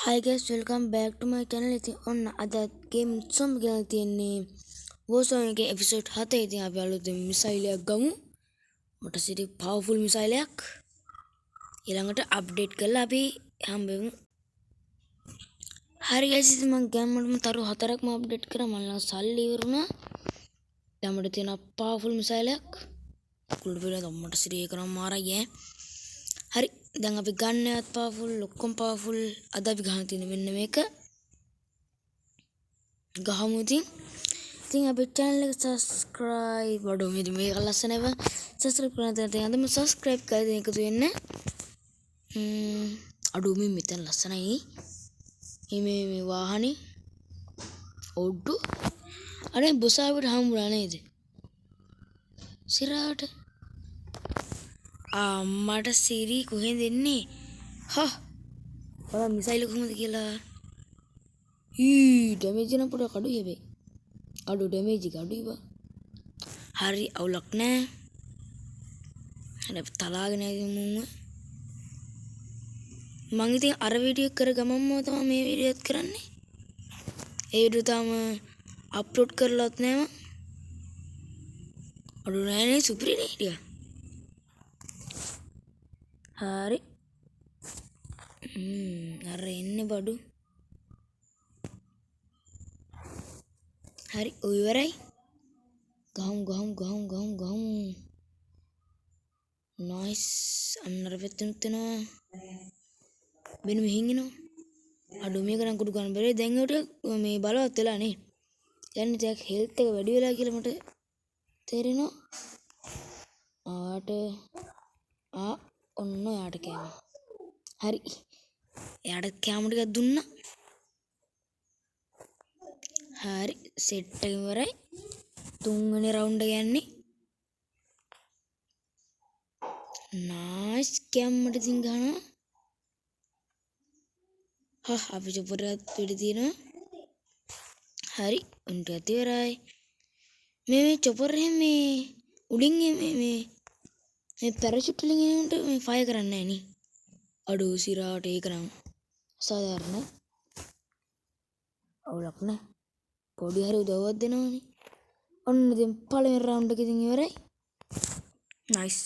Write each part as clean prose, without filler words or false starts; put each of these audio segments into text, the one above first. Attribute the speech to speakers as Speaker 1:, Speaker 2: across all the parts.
Speaker 1: Hi guys, welcome back to my channel. ඉතින් ඔන්න අද ගේම් සොම්බි ගැන තියෙන්නේ වෝසෝන් එකේ එපිසෝඩ් 7. ඉතින් අපි අලුතෙන් මිසයිල් එකක් ගමු. මට සිටි පවර්ෆුල් මිසයිල් එකක්. ඊළඟට අප්ඩේට් කරලා අපි හම්බෙමු. හරි guys, ඉතින් මම ගේම් වලම තරු 4ක්ම අප්ඩේට් කරා. මම ළඟ සල්ලි ඉවරුණා. දැන් මට තියෙන පවර්ෆුල් මිසයිල් එකක්. කුළු පිළිවෙල මට සිටි ඒක නම් මාරයි ඈ. හරි දැන් අපි ගන්න එකත් පවර්ෆුල් ඔක්කොම පවර්ෆුල් අද අපි ගහන තියෙන මෙන්න මේක ගහමු ඉතින් අපි channel එක subscribe වඩෝ මේක ලස්සනව subscribe කරන්න තියෙන අදම subscribe කරලා දෙන්න එකතු වෙන්න අඩෝ මේ මෙතන ලස්සනයි මේ වාහනේ ඔඩ්ඩු අනේ බොසාවිට හම්බුණා නේද සිරාට මට සිරි කොහෙන්ද එන්නේ හා බලන්න මිසයිල් කොහොමද කියලා ඩැමේජ් නම් පොඩක් අඩුයි හැබැයි අඩු ඩැමේජ් එක අඩුයි බා හරි අවුලක් නෑ හැබැයි තලාගෙන යමු මම ඉතින් අර වීඩියෝ කර ගමන්ම තමයි මේ වීඩියෝත් කරන්නේ ඒ වීඩියෝ තාම අප්ලෝඩ් කරලත් නෑ මම අඩු නෑනේ සුපිරිනේ ටික හරි අර එන්නේ බඩු හරි ඔය ඉවරයි ගහමු නයිස් අන්නර වෙත්තෙනුත් එනවා මෙන්න මෙහින් එනවා අඩු මේක නම් කුඩු ගන්න බැරි දැන් උට මේ බලවත් වෙලා නේ යන්නේ ටිකක් හෙල්ත් එක වැඩි වෙලා කියලා මට තේරෙනවා ඔන්න යාට කෑම හරි එයාට කෑම ටිකක් දුන්නා හරි සෙට් එක ඉවරයි තුන්වෙනි රවුන්ඩ් එක යන්නේ නයිස් කැම්මට ඉතින් ගහනවා අපි චොපරත් පිට තියෙනවා හරි උන්ට ඉවරයි මේ චොපර් මේ උඩින් මේ පැරෂුට් වලින් එනට මේ ෆයර් කරන්නේ නැහැ නේ අඩෝ සිරාට ඒක නම් සාධාරණ අවුලක් නැහැ පොඩි හරි උදව්වක් දෙනවනේ ඔන්න ඉතින් පළවෙනි රවුන්ඩ් එක ඉතින් ඉවරයි නයිස්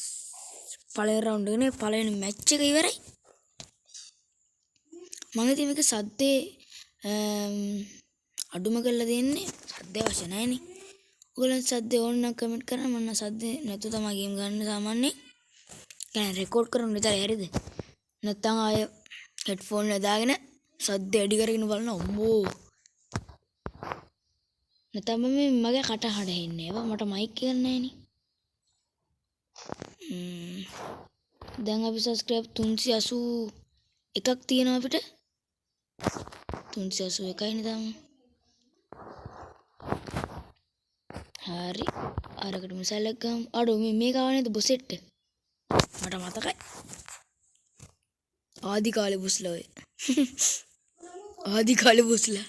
Speaker 1: පළවෙනි රවුන්ඩ් එකනේ පළවෙනි මැච් එක ඉවරයි මම ඉතින් මේක සද්දේ අඩුම කරලා දෙන්නේ සද්දේ අවශ්‍ය නැහැනේ ඔයගොල්ලන් සද්දේ ඕන නම් කමෙන්ට් කරන්න මම සද්දේ නැතු තමයි ගේම් ගන්න සාමාන්‍යයෙන් කියන්නේ රෙකෝඩ් කරන විතරයි හරිද නැත්නම් ආය හෙඩ්ෆෝන් එක දාගෙන සද්ද ඇඩි කරගෙන බලන අම්මෝ නැත්නම් මේ මගේ කට හඩ හෙන්නේ ඒවා මට මයික් එක නැහැනේ දැන් අපි සබ්ස්ක්‍රයිබ් 381ක් තියෙනවා අපිට 381යි නේ තාම හරි අරකට මිසයිල් එකක් ගමු අඩෝ මේක ආව නේද බොසෙට් මට මතකයි ආදි කාලේ බුස්ලා ඔය ආදි කාලේ බුස්ලා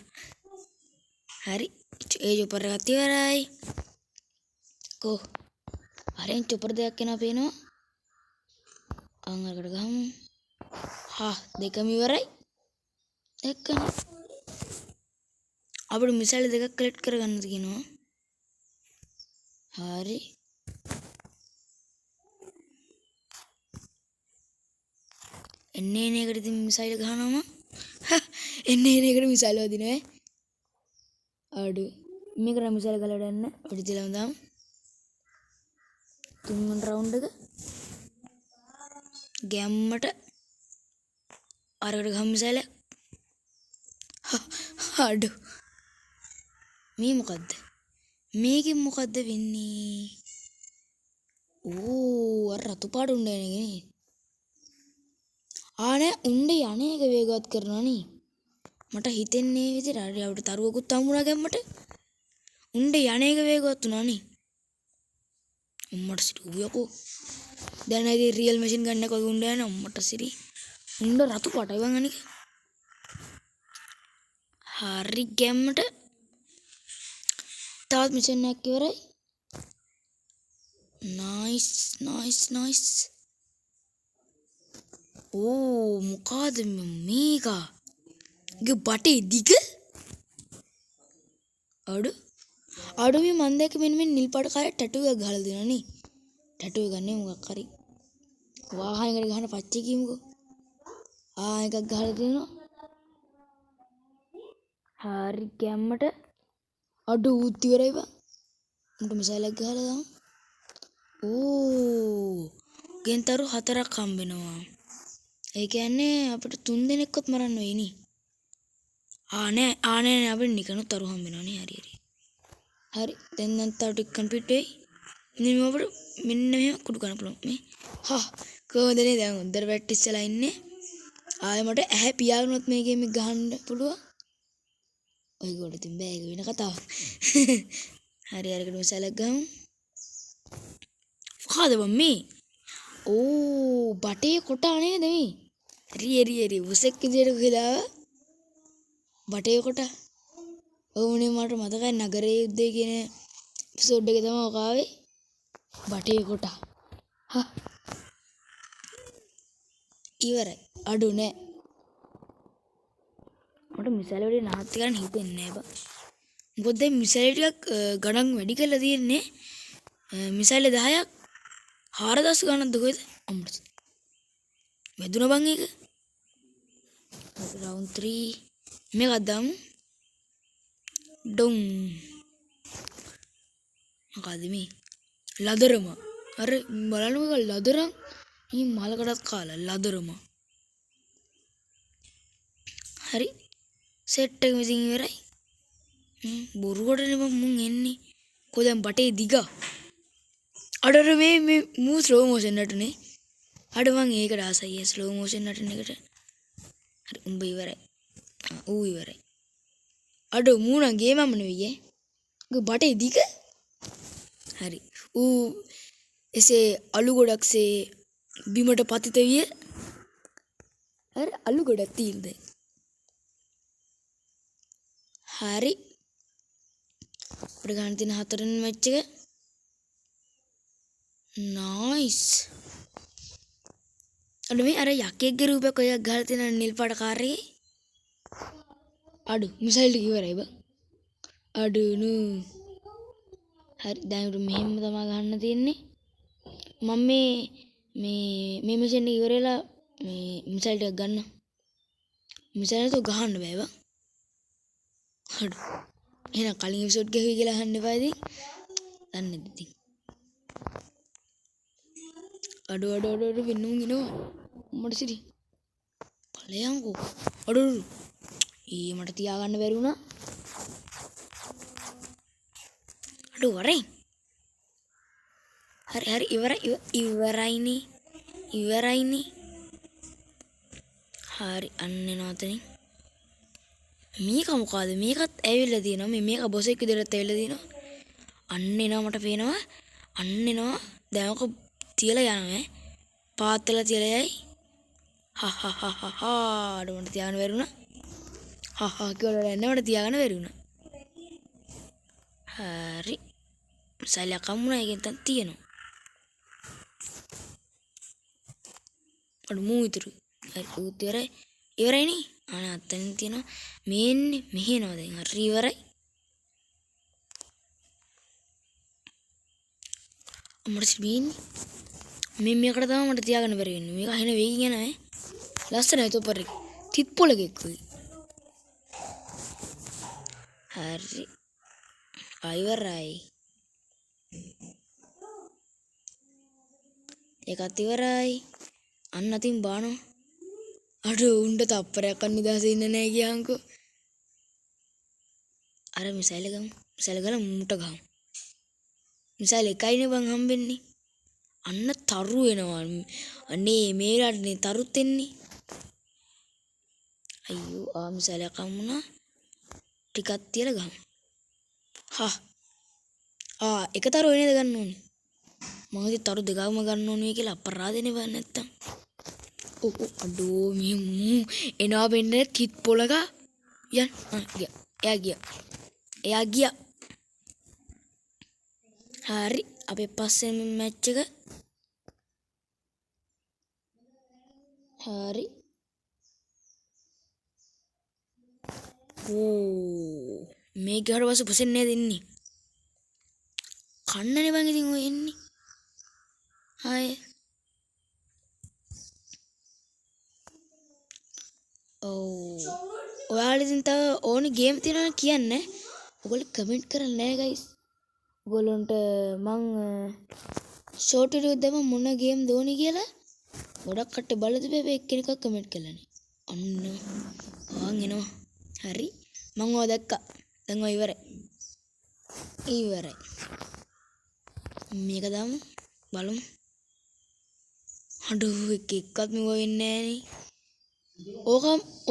Speaker 1: හරි ඒ චොපර් එකත් ඉවරයි කෝ අරෙන් චොපර් දෙකක් එනවා පේනවා අංගකට ගහමු දෙකම ඉවරයි එක්කනේ අපිට මිසයිල් දෙකක් කලෙක්ට් කරගන්න තියෙනවා හරි එන්නේ එකට ඉතින් මිසයිල් ගහනවම එන්නේ එකට මිසයිල් වදිනවා අඩු මේකට මිසයිල් ගලවලා යන්න වැඩි තියලා දාමු තුන්වෙනි රවුන්ඩ් එක ගැම්මට අරකට ගහමු මිසයිල් අඩු මේ මොකද්ද මේකෙන් මොකද්ද වෙන්නේ අර රතු පාට උණ්ඩේ නේ ආනේ උණ්ඩේ යන්නේක වේගවත් කරනවා නේ මට හිතෙන්නේ විදිහට හරි අපිට තරුවකුත් හම්බුණා ගැම්මට උණ්ඩේ යන්නේක වේගවත් වුණා නේ උම්මට සිටුයකෝ දැන් ඇයි රියල් මැෂින් ගන්න කොයි උණ්ඩ යන උම්මට සිරි උණ්ඩ රතු පාටයි වං අනික හරි ගැම්මට තවත් මිෂන් එකක් ඉවරයි නයිස් මොකද මේක ගේ බටේ දිග අඩු මේ මන් දැක්ක මෙන්න මේ නිල් පාට කාරේ ටැටු එකක් ගහලා දෙනවා නේ. ටැටු එක ගන්නේ මොකක් හරි. වාහනයකට ගහන පච්චේ කියමුකෝ. එකක් ගහලා දෙනවා. හරි ගැම්මට අඩු උත් ඉවරයි බං. උන්ට මිසයිලක් ගහලා දාමු. ගෙන්තරු 4ක් හම්බ වෙනවා. ඒ කියන්නේ අපිට 3 දෙනෙක්වත් මරන්න වෙයි නේ. නෑ අපිට නිකනුත් තරු හම්බ වෙනවා නේ. හරි දැන් තව ටික කම්ප්ලීට් වෙයි. ඉතින් අපිට මෙන්න මෙහෙම කුඩු ගන්න පුළුවන් මේ. කොහොමද නේ දැන් හොඳට ප්‍රැක්ටිස්ලා ඉන්නේ. ආයෙ මට ඇහැ පියාගෙනවත් මේ ගේම් එක ගහන්න පුළුවන්. ඔයගොල්ලෝ ඉතින් බෑ ඒක වෙන කතාවක්. හරි අරකට මසලක් ගමු. මොකද මේ? බටේ කොටා නේද මේ? හරි උසෙක් විදියට ගිහලා බටේ කොටා. ඕනේ මට මතකයි නගරයේ යුද්ධය කියන එපිසෝඩ් එකේ තමයි ඔක ආවේ. බටේ කොටා. ඉවරයි. අඩු නෑ. මට මිසයිල් වලේ නාස්ති කරන්න හිතෙන්නේ නෑ බා. මොකද දැන් මිසයිල් ටිකක් ගණන් වැඩි කරලා තියෙන්නේ. මිසයිල් 10ක් 4000 ගණන්ද කොහෙද? අම්මට. වැදුන බං එක. රවුන්ඩ් 3 මේකක් දාමු. ඩොන්. මොකද මේ? ලදරම. අර බලන්නකෝ ලදරම්. මේ මලකටත් කාලා ලදරම. හරි. සෙට් එක මිසින් ඉවරයි. බොරුවටනේ මුන් එන්නේ. කොහෙද බටේ දිග? අඩ මේ මූ ස්ලෝ මෝෂන් නටනේ. අඩ මං ඒකට ආසයි ස්ලෝ මෝෂන් නටන එකට. හරි උඹ ඉවරයි. ඌ ඉවරයි. අඩ මූණ ගේමම නෙවෙයි ඈ. බටේ දිග? හරි. ඌ එසේ අලු ගොඩක්සේ බිමට පතිත විය. අර අලු ගොඩක් තියෙනද? හරි. අපිට ගන්න තියෙන 4 වෙනි මැච් එක. නයිස්. අඩ මේ අර යකෙක්ගේ රූපයක් ඔය ගහලා තියෙන නිල් පාට කාර් එකේ. අඩු මිසයිල් ටික ඉවරයි බං. අඩු නු. හරි දැන් මෙහෙම තමයි ගන්න තියෙන්නේ. මම මේ මිෂන් එක ඉවරලා මේ මිසයිල් ටික ගන්න. මිසයිල් එක ගහන්න බෑ බං. අඩු. එහෙනම් කලින් එපිසෝඩ් ගහුවේ කියලා අහන්න එපා ඉතින්. දන්නේ නැද්ද ඉතින්. අඩු වෙනුම් එනවා. මට සිටි. ඵලයන්කෝ. අඩු. මට තියාගන්න බැරි වුණා. අඩු වරේ. හරි ඉවරයිනේ. හරි අන්න එනවතනේ. මේක මොකද? මේකත් ඇවිල්ලා තියෙනවා. මේක බොසෙක් විදිහට ඇවිල්ලා තියෙනවා. අන්න එනවා මට පේනවා. අන්න එනවා. දැන් ඔක තියලා යනවා ඈ. පාත්තලා තියලා යයි. අඩු මට තියාගන්න බැරි වුණා. කියලා එන්නේ මට තියාගන්න බැරි වුණා. හරි. සයිලක් කම්මුණා එකෙන් තන් තියෙනවා. අඩු මූ ඉතුරු. හරි උත් ඉවරයිනේ. අනේ අතෙන් තියෙනවා. මේන්නේ මෙහෙනවා දැන්. හරි ඉවරයි. මට මේන්නේ මේකට තමයි මට තියාගන්න බැරි වෙන්නේ. මේක අහින වේගින් යනවා ඈ. ලස්සනයි තොපර් එක. තිත් පොලකෙක් වගේ. හරි. ඉවරයි. ඒකත් ඉවරයි. අන්න අතින් බානවා. අඩු උණ්ඩ තප්පරයක් අන්න නිදහසේ ඉන්න නෑ කියන්කෝ. අර මිසයිල් ගමු. මිසයිල් ගාලා මුට ගමු. මිසයිල් එකයිනේ බං හම්බෙන්නේ. අන්න තරු වෙනවා. අනේ මේ රටනේ තරුත් එන්නේ. අයියෝ මිසයිලක් හම්බුණා. ටිකක් තියලා ගමු. එක තරු නේද ගන්න ඕනේ. මම හිතුවේ තරු දෙකක්ම ගන්න ඕනේ කියලා අපරාධනේ බං නැත්තම්. අඩෝ මේ එනවා වෙන්නේ කිත් පොලක යන් එයා ගියා. හරි අපේ පස්සේ මැච් එක. හරි ඕ මේක හර පස්සේ පුසෙන්නේ දෙන්නේ කන්නනේ බං ඉතින් ඔය එන්නේ ආය ඔව් ඔයාලා ඉතින් තව ඕනි ගේම් තියෙනවා කියන්න ඔයගොල්ලෝ කමෙන්ට් කරන්න නෑ ගයිස් ඔයගොල්ලන්ට මං ෂෝට් වීඩියෝ දෙම මොන ගේම් දෝනි කියලා ගොඩක් කට්ටිය බලලා තිබේ එක්කෙනෙක්ව කමෙන්ට් කළානේ අන්න ආන් එනවා හරි මං ඔය දැක්කා දැන් ඔය ඉවරයි මේක දාමු බලමු අඩෝ එකක්වත් මෙව වෙන්නේ නෑනේ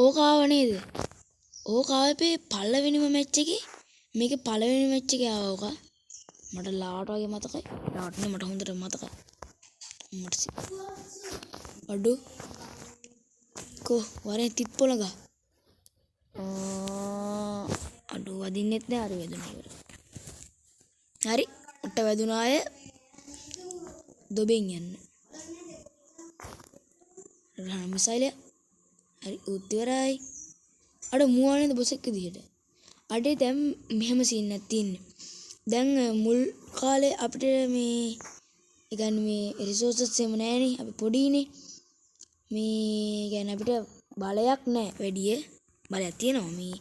Speaker 1: ඕක ආව නේද ඕක ආවේ පළවෙනිම මැච් එකේ මේකේ පළවෙනි මැච් එකේ ආවා ඕක මට ලාට වගේ මතකයි ලාට නේ මට හොඳට මතකයි මට අඩෝ කෝ වරේ තිත් පොළඟ අඩෝ වදින්නෙත් නෑ හරි වැදුනා ඉවරයි හරි උට වැදුනා අය දොබෙන් යන්න රහන මිසයිලය හරි උත් ඉවරයි අඩ මුවානේද බොසෙක් විදිහට අඩේ දැන් මෙහෙම සීන් එකක් තියෙන්නේ දැන් මුල් කාලේ අපිට මේ ඒ කියන්නේ මේ රිසෝසස් එහෙම නැහැනේ අපි පොඩිනේ මේ කියන්නේ අපිට බලයක් නැහැ වැඩි බලයක් තියෙනවා මේ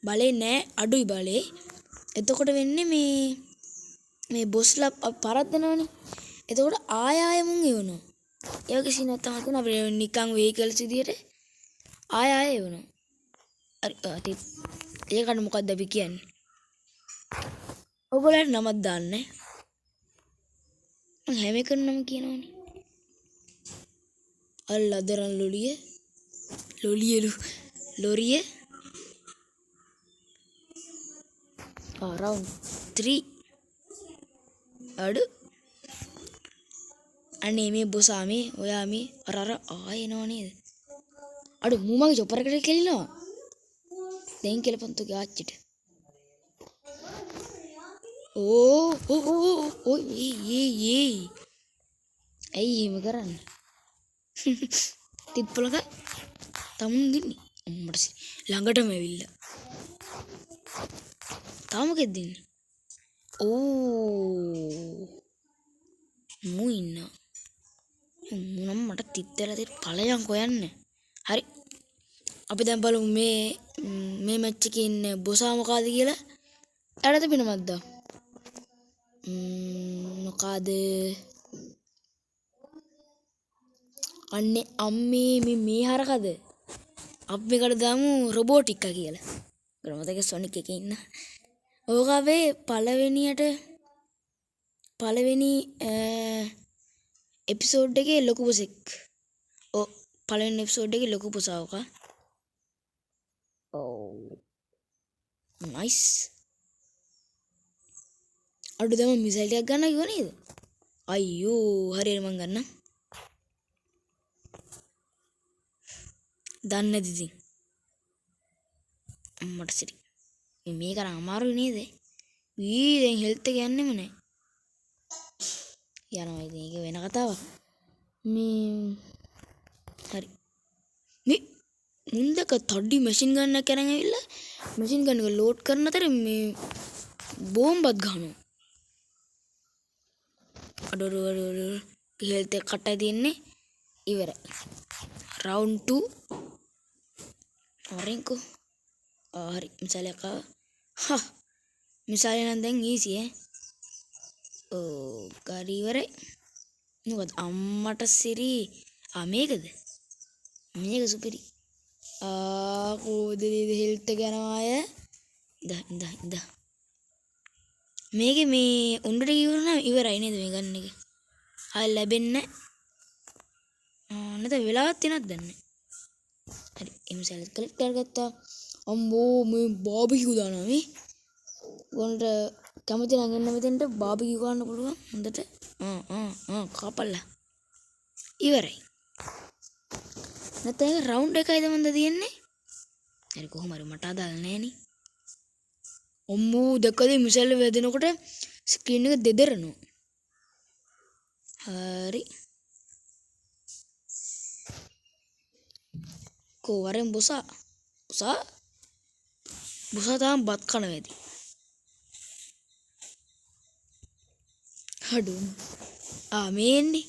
Speaker 1: බලේ නැහැ අඩුයි බලේ එතකොට වෙන්නේ මේ බොස්ලා පරද්දනවනේ එතකොට ආය මුන් එවනවා ඒ වගේ සීන් එකක් තමයි තියෙන අපිට නිකන් වෙහිකල්ස් විදියට ආය එවනවා හරි ඒකට මොකක්ද අපි කියන්නේ ඔයගොල්ලන්ට නමක් දාන්න මම හැම එකම නම කියනවනේ අල්ලදරන් ලොරිය round 3 අඩු අනේ මේ බොසාමේ ඔයා මේ අර ආයෙනව නේද අඩු මූ මගේ චොපර් එකට කෙලිනවා දැන් කෙලපන්තු ගාච්චිට ඕ ඒ ඇයි එහෙම කරන්නේ තිත් පොලක තමුන් දින්නේ අම්මට ළඟටම ඇවිල්ලා තාම මොකෙද දින්නේ මූ ඉන්නවා මුනම් මට තිත් වෙලා තියෙන ඵලයන් හොයන්න හරි අපි දැන් බලමු මේ මැච් එකේ ඉන්න බොසා මොකಾದ කියලා එයාට පිනමක් දා මොකಾದ අන්නේ අම්මේ මේ හරකද අපි මේකට දාමු රොබෝටික්කා කියලා ගොඩ මතක සොනික් එකේ ඉන්න ඕකාවේ පළවෙනි එපිසෝඩ් එකේ ලොකු බොසෙක් පළවෙනි එපිසෝඩ් එකේ ලොකු බොසා ඕකා නයිස් අඩු දැන් මිසයිල් එකක් ගන්න කිව්ව නේද අයියෝ හරියට මං ගන්නම් දන්නේ නැති ඉතින් අම්මට සිරි මේක නම් අමාරුයි නේද දැන් හෙල්ත් එක යන්නෙම නෑ යනවා ඉතින් ඒක වෙන කතාවක් හරි මේ මුන්දක තඩි මැෂින් ගන්න කරන් ඇවිල්ලා මැෂින් ගන්න එක ලෝඩ් කරන අතර මේ බෝම්බත් ගහනවා අඩෝ හෙල්ත් එක කටයි තියෙන්නේ ඉවරයි round 2 වරෙන්කෝ හරි මිසයිලයක් ආවා මිසයිල් නම් දැන් ඊසි ගාඩි ඉවරයි මොකද අම්මට සිරි මේකද මේක සුපිරි කෝදේ හෙල්ත් ගනවා අය ඉඳ මේකේ මේ උණ්ඩට ඉවරන ඉවරයි නේද මේ ගන්න එක ආයෙ ලැබෙන්නේ නැත වෙලාවක් තියෙනවද දන්නේ හරි එම්සල් කලෙක්ට් කරගත්තා අම්මෝ මේ බාබිකියු දානවා මේ ගොන්ට කැමති නම් එන්න මෙතෙන්ට බාබිකියු ගන්න පුළුවන් හොඳට කපල්ලා ඉවරයි නැත්නම් ඒක රවුන්ඩ් එකයිද මන්ද තියෙන්නේ හරි කොහොම හරි මට අදාළ නෑනේ අම්මෝ දැක්කද මිසයිල් වැදෙනකොට ස්ක්‍රීන් එක දෙදරනවා හරි කෝ වරෙන් බොසා බුසා තාම බත් කන වැඩි. අඩෝ. මේ එන්නේ.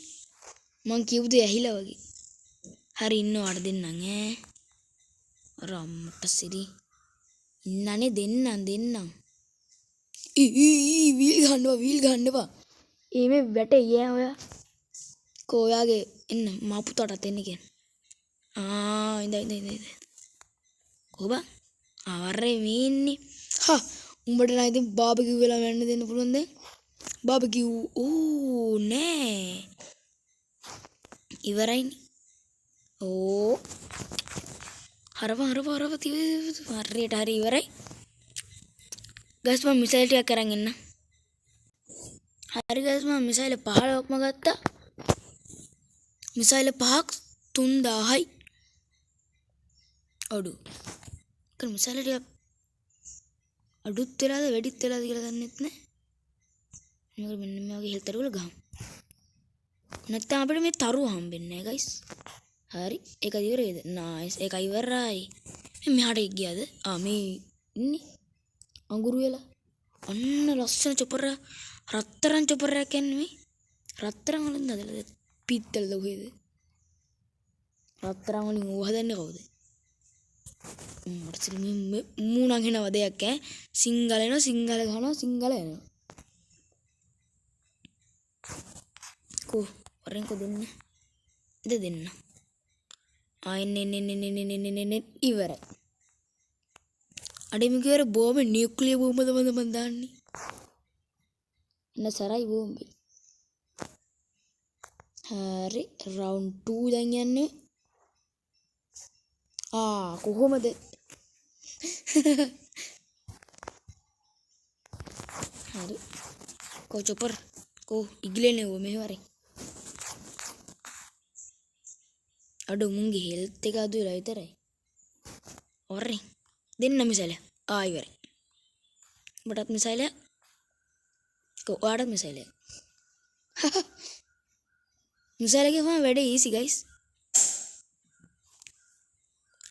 Speaker 1: මං කියපු දේ ඇහිලා වගේ. හරි ඉන්නවාට දෙන්නම් ඈ. රම්මට සිරි. ඉන්නනේ දෙන්නම්. වීල් ගන්නවා. මේ වැටේ ඈ ඔයා. කොයාගේ එන්න මා පුතාටත් එන්න කියන. ඉඳ. කොබා ආවරේ මේ ඉන්නේ. උඹට නම් ඉතින් බාබකියු වෙලා වෙන්න දෙන්න පුළුවන් දැන්. බාබකියු නෑ. ඉවරයිනේ. හරව හරියට හරි ඉවරයි. ගස් මම මිසයිල් ටිකක් අරන් එන්න. හරි ගස් මම මිසයිල් 15ක්ම ගත්තා. මිසයිල් 5ක් 3000යි. අඩු. කර මිසයිල් ටික අඩුත් වෙලාද වැඩිත් වෙලාද කියලා දන්නෙත් නෑ. මේක මෙන්න මේ වගේ හෙල්තර වල ගහමු. නැත්නම් අපිට මේ තරුව හම්බෙන්නේ නෑ ගයිස්. හරි ඒක ඉවරයිද? නයිස් ඒක ඉවරයි. මෙහාට ගියාද? මේ ඉන්නේ අඟුරු වෙලා. අන්න ලස්සන චොපර රත්තරන් චොපරයක් යන්නේ මේ. රත්තරන් වලින් හදලා පිත්තලද කොහෙද? රත්තරන් වලින් ඕව හදන්නේ කවුද? මට මේ මූණන් හෙනව දෙයක් ඈ. සිංගල එනවා සිංගල ගහනවා සිංගල එනවා. වරෙන් දෙන්න. දෙන්න. එන්න ඉවරයි. අඩේ මිකේර බෝම්බ නියුක්ලියර් බෝම්බද මම දාන්නේ. එන්න සරයි බෝම්බේ. හරි රවුන්ඩ් 2 දැන් යන්නේ. කොහොමද? හරි. චොපර් ඉග්ලෙනේ මෙහෙවරේ. අඩෝ මුංගේ හෙල්ත් එක අඩු වෙලා විතරයි. ඔරේ දෙන්න මිසයිල. ඉවරයි. ඔබටත් මිසයිල. ඔයාටත් මිසයිල. මිසයිල ගියාම වැඩේ ඊසි ගයිස්.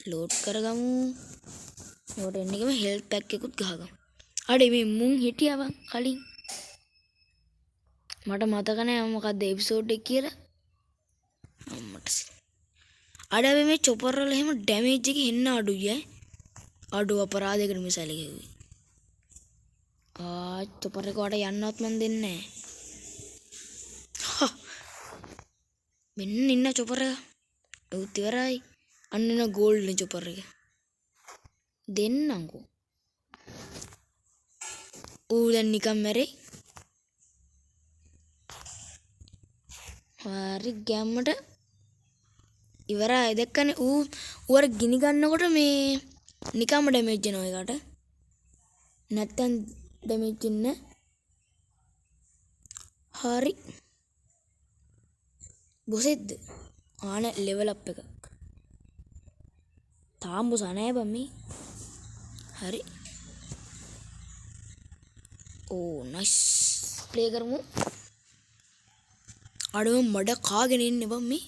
Speaker 1: ලෝඩ් කරගමු. ලෝඩ් එන්න ගියාම හෙල්ත් පැක් එකකුත් ගහගමු. අඩේ මේ මුං හිටියා බං කලින්. මට මතක නෑ මොකක්ද එපිසෝඩ් එක කියලා. අම්මට අඩ මේ චොපර් වල එහෙම ඩැමේජ් එක එන්න අඩුයි ඈ. අඩු අපරාධයකට මිසයිල් ගෙව්වේ. චොපර් එක වට යන්නවත් මන් දෙන්නේ නෑ. මෙන්න ඉන්න චොපර් එක. උත් ඉවරයි. අන්න එන ගෝල්ඩන් චොපර් එක. දෙන්නම්කෝ. දැන් නිකන් මැරේ. හරි ගැම්මට ඉවරයි දැක්කනේ. ඌර ගිනි ගන්නකොට මේ නිකම්ම ඩැමේජ් වෙනවා ඒකට. නැත්තම් ඩැමේජ් වෙන්නේ. හරි. බොසෙද්ද? නෑ ලෙවල් අප් එක. තාම බොස නෑ බම් මේ. හරි. නයිස්. ප්ලේ කරමු. අඩෝ මඩ කාගෙන ඉන්නේ බම් මේ.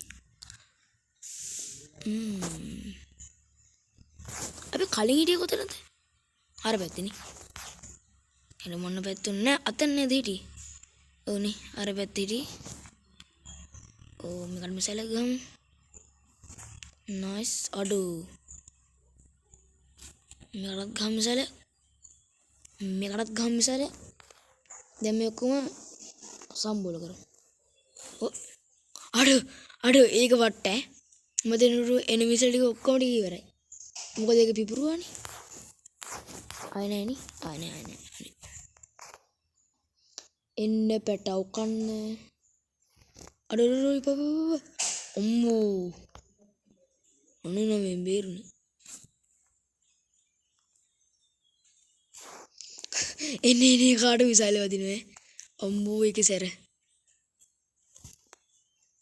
Speaker 1: අපි කලින් හිටියේ කොතනද? අර පැත්තේනේ. එළ මොන්න පැත්තුන්නේ නෑ අතන නේද හිටියේ? ඕනේ අර පැත්තේ හිටියේ. මේකට මිසයිල් එක ගමු. නයිස් අඩෝ. මේකටත් ගහමු මිසයිල්. මේකටත් ගහමු මිසයිල්. දැන් මේ ඔක්කොම සම්බෝල කරමු. අඩෝ ඒක වට ඈ. මදෙනුරු එනිමිසල් ටික ඔක්කොම ටික ඉවරයි. මොකද ඒක පිපුරුවානේ. ආය නෑනේ. එන්න පැටව කන්න. අඩෝ අම්මෝ. අනේ නම බේරුනේ. එන්නේ කාට මිසයිල් වදිනේ. අම්මෝ ඒක සැර.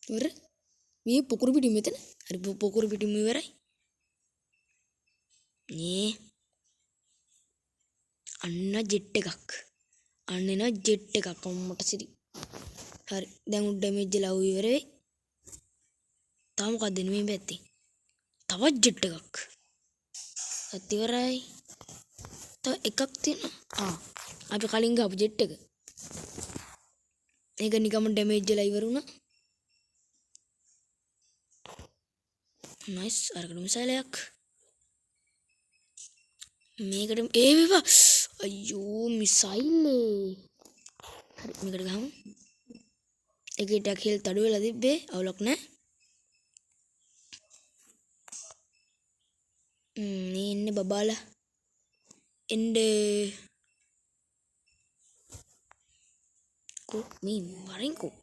Speaker 1: ඉවර. මේ පොකුරු පිටි මෙතන. හරි පොකුරු පිටිම ඉවරයි. නේ. අන්න ජෙට් එකක්. අන්න එනවා ජෙට් එකක් අම්මට සිරි. හරි දැන් උඩ ඩැමේජ් වෙලා ඉවර වෙයි. තාම මොකක්ද මේ පැත්තේ? තවත් ජෙට් එකක්. අත් ඉවරයි. තව එකක් තියෙනවා. අපි කලින් ගාපු ජෙට් එක. ඒක නිකම්ම ඩැමේජ් වෙලා ඉවර වුණා. නයිස් අරකට මිසයිලයක්. මේකට වේවා. අයියෝ මිසයිලේ. හරි මේකට ගහමු. ඒකට හෙල්ත් අඩු වෙලා තිබ්බේ අවුලක් නැහැ. මේ ඉන්නේ බබාලා. එන්නේ මේ වරින්කෝ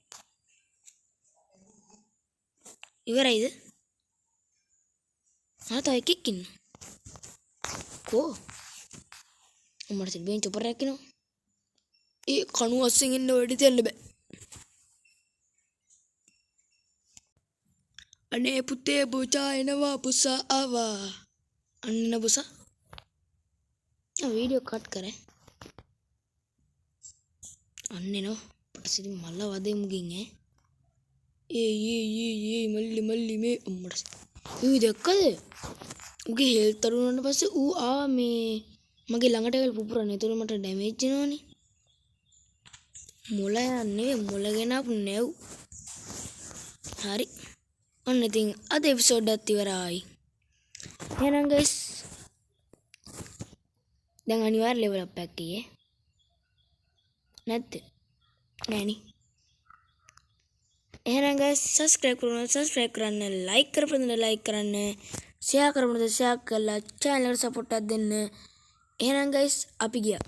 Speaker 1: ඉවරයිද? තව එකෙක් ඉන්න කෝ උඹට සිල්බෙන් චොපරයක් කිනවා. ඒ කණු අස්සෙන් එන්න වැඩි දෙන්න බෑ. අනේ පුතේ බොචා එනවා පුසා ආවා. අන්න පුසා वीडियो कट करें अन्ने नो पटसिरी मल्ला वादे मुगिंगे ये मल्ली मल्ली में उम्मड़स ये देखा उगे हेल्थ तरुण पास ऊ आ में मगे लंगटे वाले पुपुरा ने तो मट डैमेज जिनोनी मोला ने मोलगे ना नेव हरी अन्ने थिंग अद एपिसोड अतिवराई है ना गाइस දැන් අනිවාර්ය ලෙවල් අප් එකක් ගියේ නැද්ද නෑනි එහෙනම් guys subscribe කරන්න like කරන්න share කරන්න ෂෙයා කරලා channel එකට support එකක් දෙන්න එහෙනම් guys අපි ගියා